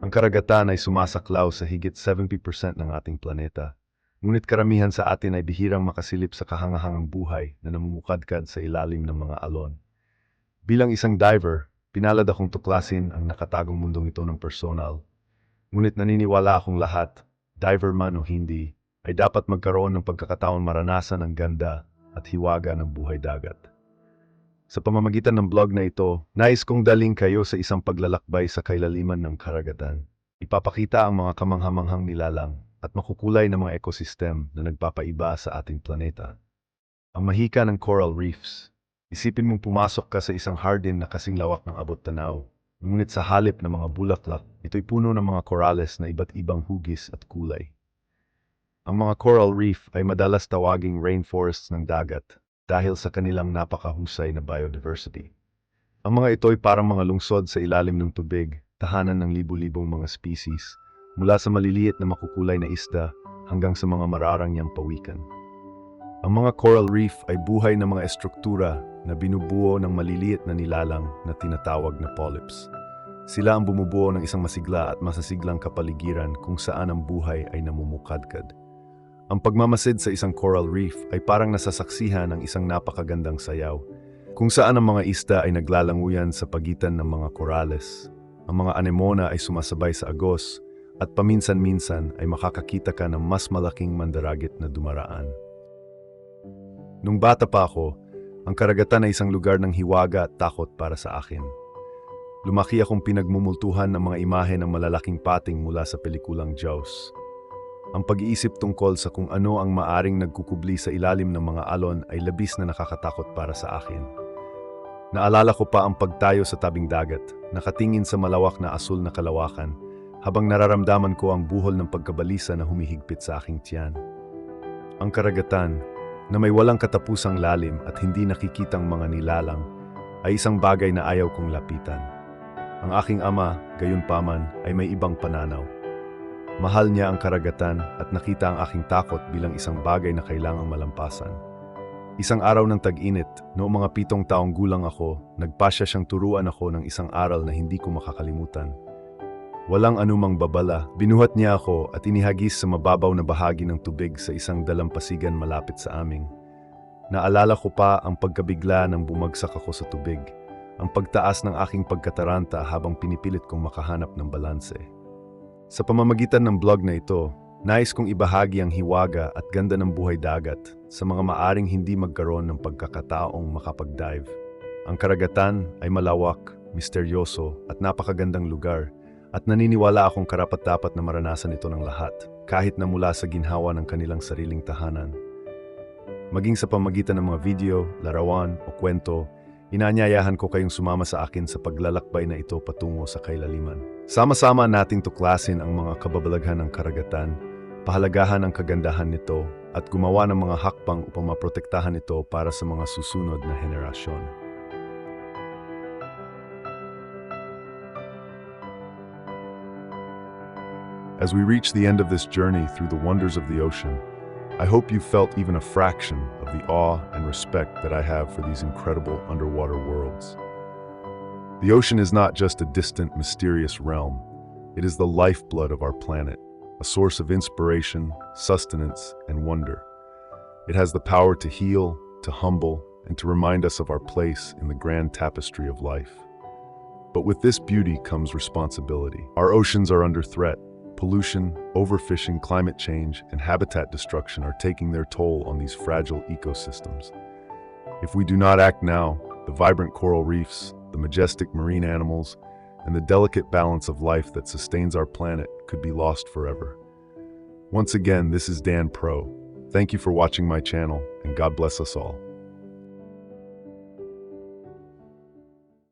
Ang karagatan ay sumasaklaw sa higit 70% ng ating planeta. Ngunit karamihan sa atin ay bihirang makasilip sa kahangahangang buhay na namumukadkad sa ilalim ng mga alon. Bilang isang diver, pinalad akong tuklasin ang nakatagong mundong ito ng personal. Ngunit naniniwala akong lahat, diver man o hindi, ay dapat magkaroon ng pagkakataon maranasan ang ganda at hiwaga ng buhay dagat. Sa pamamagitan ng blog na ito, nais kong daling kayo sa isang paglalakbay sa kailaliman ng karagatan. Ipapakita ang mga kamanghamanghang nilalang at makukulay na mga ekosistem na nagpapaiba sa ating planeta. Ang mahika ng coral reefs. Isipin mong pumasok ka sa isang hardin na kasing lawak ng abot tanaw. Ngunit sa halip ng mga bulaklak, ito'y puno ng mga korales na iba't ibang hugis at kulay. Ang mga coral reef ay madalas tawaging rainforests ng dagat dahil sa kanilang napakahusay na biodiversity. Ang mga ito ay parang mga lungsod sa ilalim ng tubig, tahanan ng libu-libong mga species, mula sa maliliit na makukulay na isda hanggang sa mga mararangyang pawikan. Ang mga coral reef ay buhay na mga estruktura na binubuo ng maliliit na nilalang na tinatawag na polyps. Sila ang bumubuo ng isang masigla at masasiglang kapaligiran kung saan ang buhay ay namumukadkad. Ang pagmamasid sa isang coral reef ay parang nasasaksihan ng isang napakagandang sayaw, kung saan ang mga isda ay naglalanguyan sa pagitan ng mga korales. Ang mga anemona ay sumasabay sa agos, at paminsan-minsan ay makakakita ka ng mas malaking mandaragit na dumaraan. Nung bata pa ako, ang karagatan ay isang lugar ng hiwaga at takot para sa akin. Lumaki akong pinagmumultuhan ng mga imahe ng malalaking pating mula sa pelikulang Jaws. Ang pag-iisip tungkol sa kung ano ang maaring nagkukubli sa ilalim ng mga alon ay labis na nakakatakot para sa akin. Naalala ko pa ang pagtayo sa tabing dagat, nakatingin sa malawak na asul na kalawakan, habang nararamdaman ko ang buhol ng pagkabalisa na humihigpit sa aking tiyan. Ang karagatan, na may walang katapusang lalim at hindi nakikitang mga nilalang, ay isang bagay na ayaw kong lapitan. Ang aking ama, gayunpaman, ay may ibang pananaw. Mahal niya ang karagatan at nakita ang aking takot bilang isang bagay na kailangang malampasan. Isang araw ng tag-init, noong mga 7 taong gulang ako, nagpasya siyang turuan ako ng isang aral na hindi ko makakalimutan. Walang anumang babala, binuhat niya ako at inihagis sa mababaw na bahagi ng tubig sa isang dalampasigan malapit sa aming. Naalala ko pa ang pagkabigla nang bumagsak ako sa tubig, ang pagtaas ng aking pagkataranta habang pinipilit kong makahanap ng balanse. Sa pamamagitan ng blog na ito, nais kong ibahagi ang hiwaga at ganda ng buhay dagat sa mga maaring hindi magkaroon ng pagkakataong makapag-dive. Ang karagatan ay malawak, misteryoso at napakagandang lugar at naniniwala akong karapat-dapat na maranasan ito ng lahat, kahit na mula sa ginhawa ng kanilang sariling tahanan. Maging sa pamamagitan ng mga video, larawan o kwento, inaanyayahan ko kayong sumama sa akin sa paglalakbay na ito patungo sa kailaliman. Sama-sama nating tuklasin ang mga kababalaghan ng karagatan, pahalagahan ang kagandahan nito, at gumawa ng mga hakbang upang maprotektahan ito para sa mga susunod na henerasyon. As we reach the end of this journey through the wonders of the ocean, I hope you felt even a fraction of the awe and respect that I have for these incredible underwater worlds. The ocean is not just a distant, mysterious realm. It is the lifeblood of our planet, a source of inspiration, sustenance, and wonder. It has the power to heal, to humble, and to remind us of our place in the grand tapestry of life. But with this beauty comes responsibility. Our oceans are under threat. Pollution, overfishing, climate change, and habitat destruction are taking their toll on these fragile ecosystems. If we do not act now, the vibrant coral reefs, the majestic marine animals, and the delicate balance of life that sustains our planet could be lost forever. Once again, this is Dan Pro. Thank you for watching my channel, and God bless us all.